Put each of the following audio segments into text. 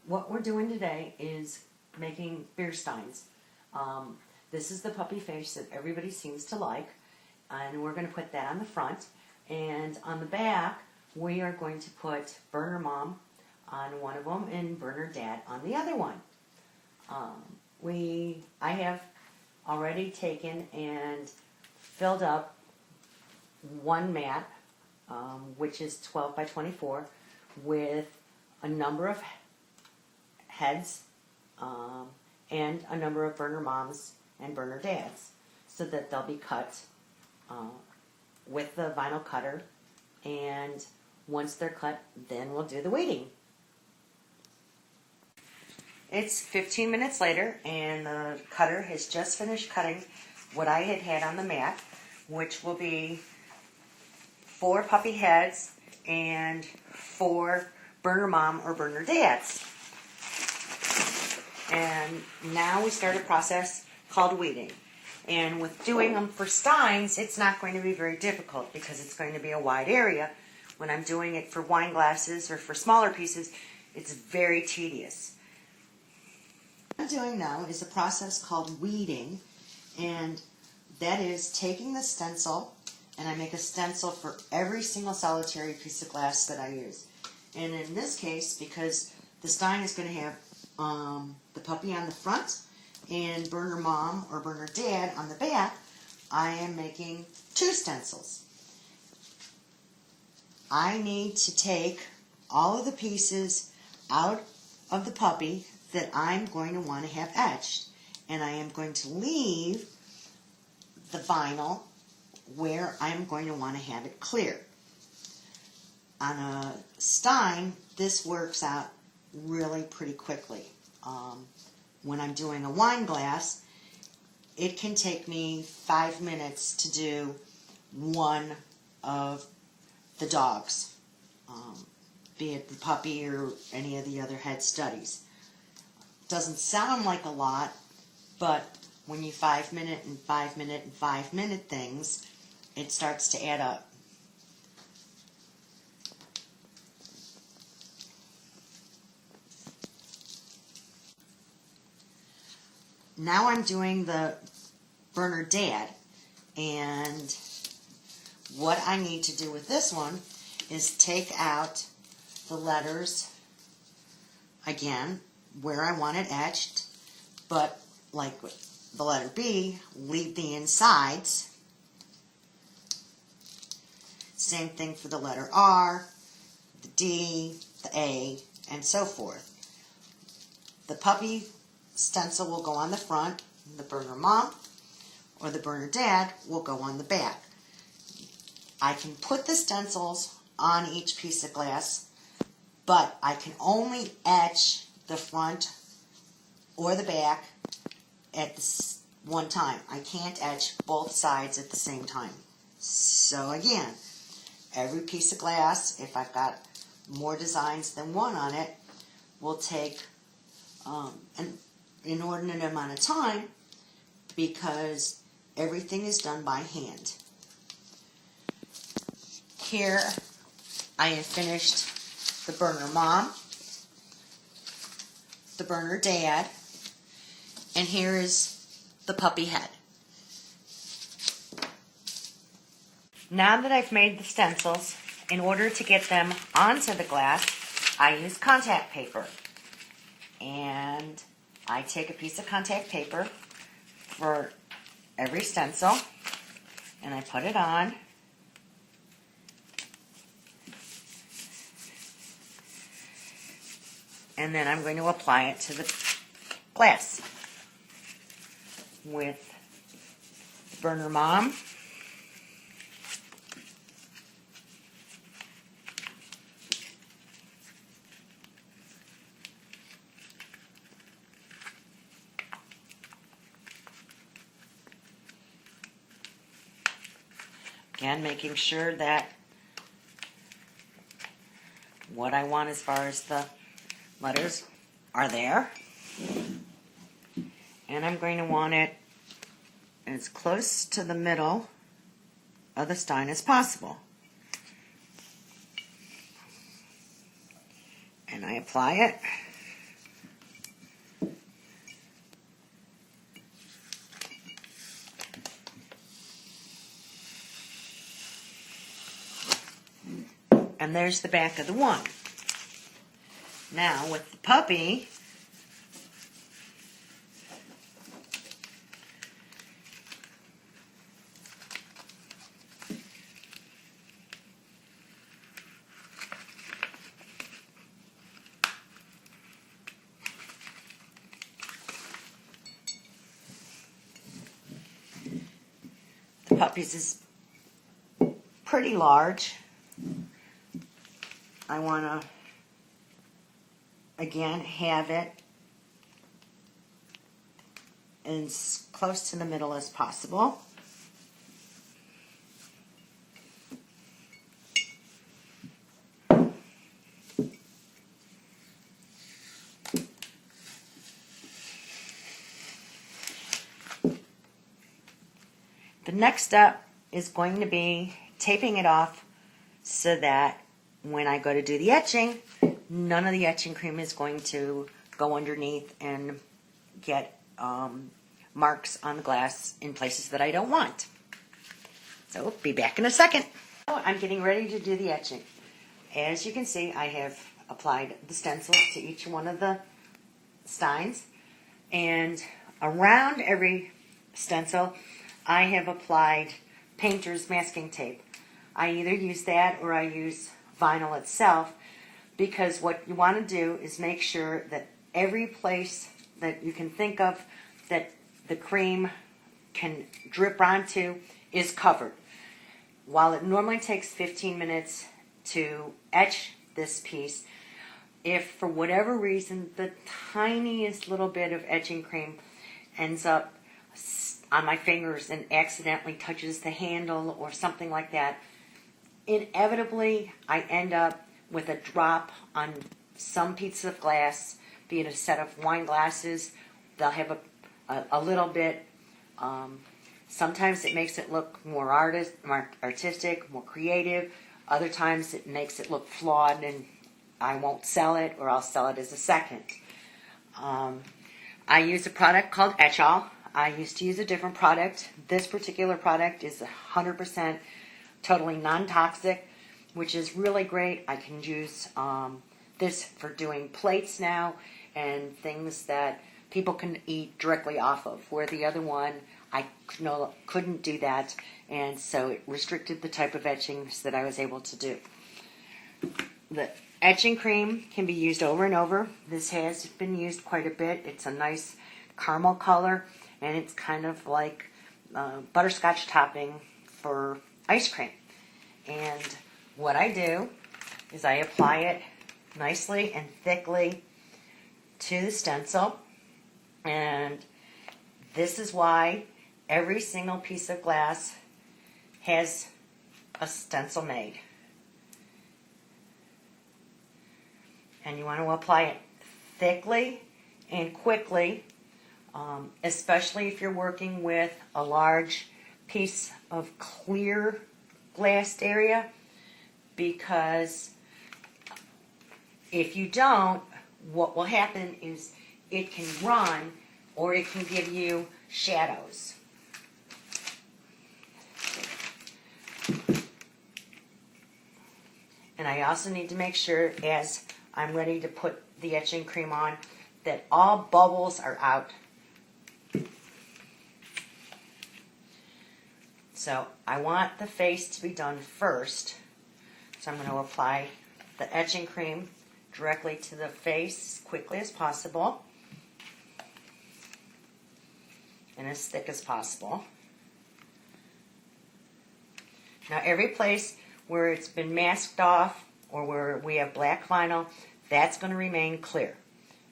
what we're doing today is making beer steins. This is the puppy face that everybody seems to like, and we're going to put that on the front. And on the back, we are going to put Burner Mom on one of them and Burner Dad on the other one. I have already taken and filled up one mat, which is 12 by 24, with a number of heads and a number of Burner Moms and Burner Dads, so that they'll be cut with the vinyl cutter, and once they're cut, then we'll do the weighting. It's 15 minutes later, and the cutter has just finished cutting what I had on the mat, which will be 4 puppy heads and 4 Burner Mom or Burner Dads. And now we start a process called weeding. And with doing them for steins, it's not going to be very difficult because it's going to be a wide area. When I'm doing it for wine glasses or for smaller pieces, it's very tedious. What I'm doing now is a process called weeding, and that is taking the stencil, and I make a stencil for every single solitary piece of glass that I use. And in this case, because the stein is going to have the puppy on the front and Burner Mom or Burner Dad on the back, I am making 2 stencils. I need to take all of the pieces out of the puppy that I'm going to want to have etched, and I am going to leave the vinyl where I'm going to want to have it clear. On a stein, this works out really pretty quickly. When I'm doing a wine glass, it can take me 5 minutes to do one of the dogs, be it the puppy or any of the other head studies. Doesn't sound like a lot, but when you 5 minute and 5 minute and 5 minute things, it starts to add up. Now I'm doing the Burner Dad, and what I need to do with this one is take out the letters again where I want it etched, but like with the letter B, leave the insides. Same thing for the letter R, the D, the A, and so forth. The puppy stencil will go on the front, the Burner Mom or the Burner Dad will go on the back. I can put the stencils on each piece of glass, but I can only etch the front or the back at one time. I can't etch both sides at the same time. So again, every piece of glass, if I've got more designs than one on it, will take an inordinate amount of time because everything is done by hand. Here I have finished the Burner Mom, the Burner Dad, and here is the puppy head. Now that I've made the stencils, in order to get them onto the glass, I use contact paper. And I take a piece of contact paper for every stencil, and I put it on. And then I'm going to apply it to the glass with Burner Mom, again making sure that what I want as far as the letters are there. And I'm going to want it as close to the middle of the stein as possible. And I apply it. And there's the back of the one. Now with the puppy, the puppy's is pretty large. I want to, again, have it as close to the middle as possible. The next step is going to be taping it off so that when I go to do the etching, none of the etching cream is going to go underneath and get marks on the glass in places that I don't want. So, be back in a second. I'm getting ready to do the etching. As you can see, I have applied the stencils to each one of the Steins, and around every stencil, I have applied painter's masking tape. I either use that or I use vinyl itself, because what you want to do is make sure that every place that you can think of that the cream can drip onto is covered. While it normally takes 15 minutes to etch this piece, if for whatever reason the tiniest little bit of etching cream ends up on my fingers and accidentally touches the handle or something like that, inevitably I end up with a drop on some piece of glass, be it a set of wine glasses. They'll have a little bit. Sometimes it makes it look more artistic, more creative. Other times it makes it look flawed and I won't sell it, or I'll sell it as a second. I use a product called Etching. I used to use a different product. This particular product is 100% totally non-toxic, which is really great. I can use this for doing plates now and things that people can eat directly off of, where the other one I couldn't do that, and so it restricted the type of etchings that I was able to do. The etching cream can be used over and over. This has been used quite a bit. It's a nice caramel color, and it's kind of like butterscotch topping for ice cream. And what I do is I apply it nicely and thickly to the stencil, and this is why every single piece of glass has a stencil made. And you want to apply it thickly and quickly, especially if you're working with a large piece of clear glassed area, because if you don't, what will happen is it can run or it can give you shadows. And I also need to make sure, as I'm ready to put the etching cream on, that all bubbles are out. So I want the face to be done first. So I'm going to apply the etching cream directly to the face as quickly as possible and as thick as possible. Now every place where it's been masked off or where we have black vinyl, that's going to remain clear.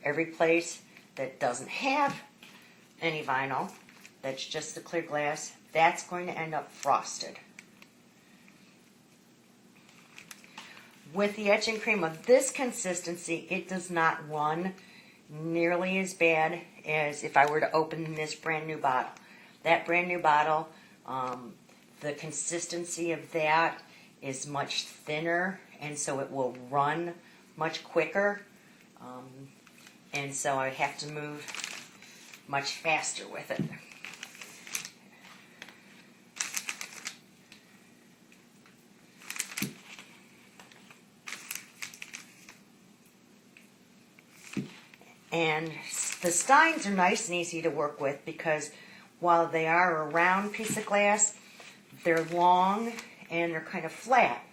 Every place that doesn't have any vinyl, that's just the clear glass, that's going to end up frosted. With the etching cream of this consistency, it does not run nearly as bad as if I were to open this brand new bottle. That brand new bottle, the consistency of that is much thinner, and so it will run much quicker, and so I have to move much faster with it. And the Steins are nice and easy to work with because while they are a round piece of glass, they're long and they're kind of flat.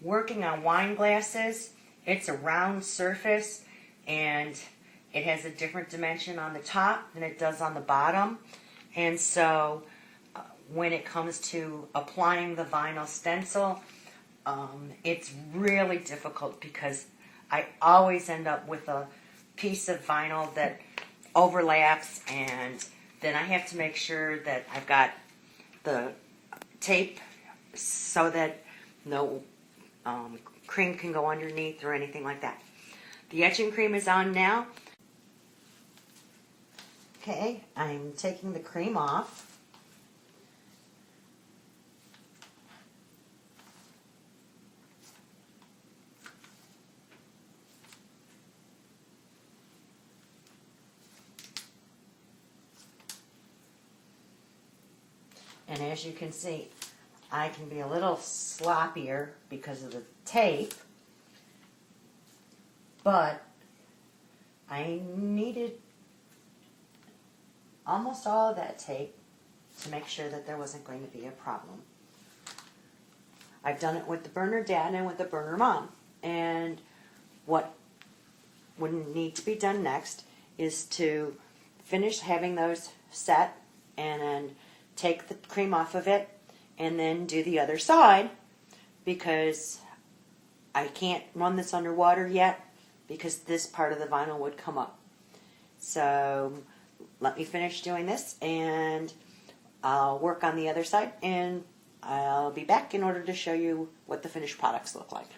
Working on wine glasses, it's a round surface and it has a different dimension on the top than it does on the bottom. And so when it comes to applying the vinyl stencil, it's really difficult because I always end up with a piece of vinyl that overlaps, and then I have to make sure that I've got the tape so that no cream can go underneath or anything like that. The etching cream is on now. Okay, I'm taking the cream off. And as you can see, I can be a little sloppier because of the tape, but I needed almost all of that tape to make sure that there wasn't going to be a problem. I've done it with the burner dad and with the burner mom. And what would need to be done next is to finish having those set and then take the cream off of it and then do the other side, because I can't run this underwater yet because this part of the vinyl would come up. So let me finish doing this and I'll work on the other side and I'll be back in order to show you what the finished products look like.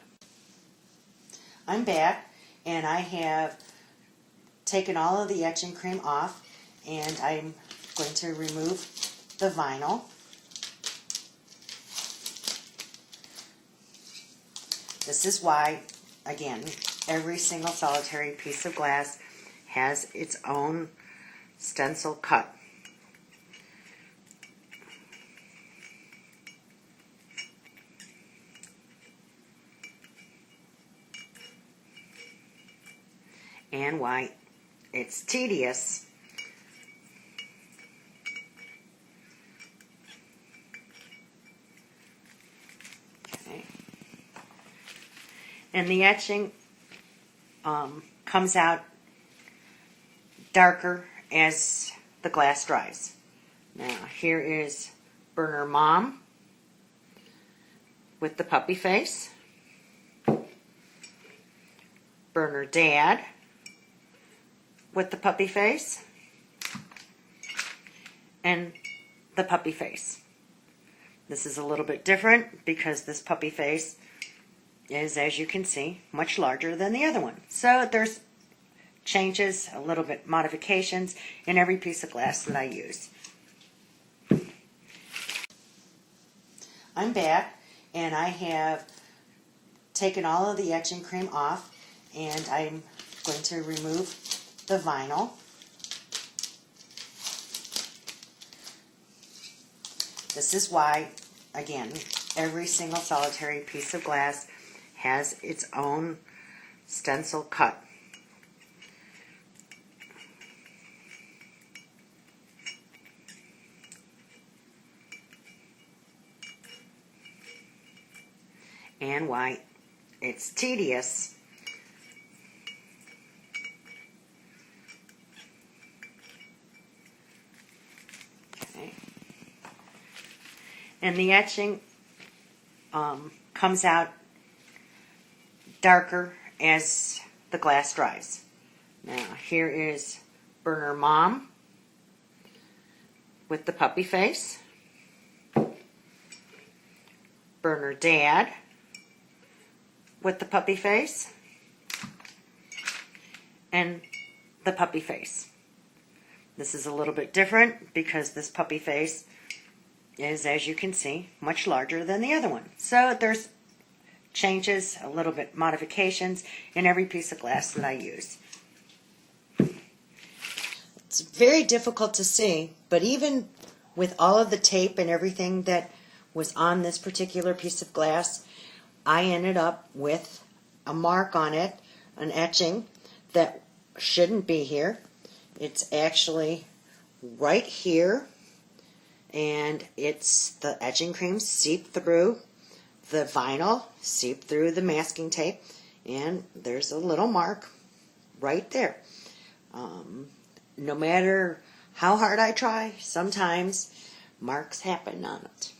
I'm back and I have taken all of the etching cream off and I'm going to remove the vinyl. This is why, again, every single solitary piece of glass has its own stencil cut. And why it's tedious and the etching comes out darker as the glass dries. Now here is burner mom with the puppy face, burner dad with the puppy face, and the puppy face. This is a little bit different because this puppy face is, as you can see, much larger than the other one. So there's changes, a little bit modifications in every piece of glass that I use. I'm back and I have taken all of the etching cream off and I'm going to remove the vinyl. This is why, again, every single solitary piece of glass has its own stencil cut. And why it's tedious and the etching comes out darker as the glass dries. Now here is burner mom with the puppy face, burner dad with the puppy face, and the puppy face. This is a little bit different because this puppy face is, as you can see, much larger than the other one. So there's changes, a little bit modifications in every piece of glass that I use. It's very difficult to see, but even with all of the tape and everything that was on this particular piece of glass, I ended up with a mark on it, an etching, that shouldn't be here. It's actually right here, and it's the etching cream seep through the vinyl, seep through the masking tape, and there's a little mark right there. No matter how hard I try, sometimes marks happen on it.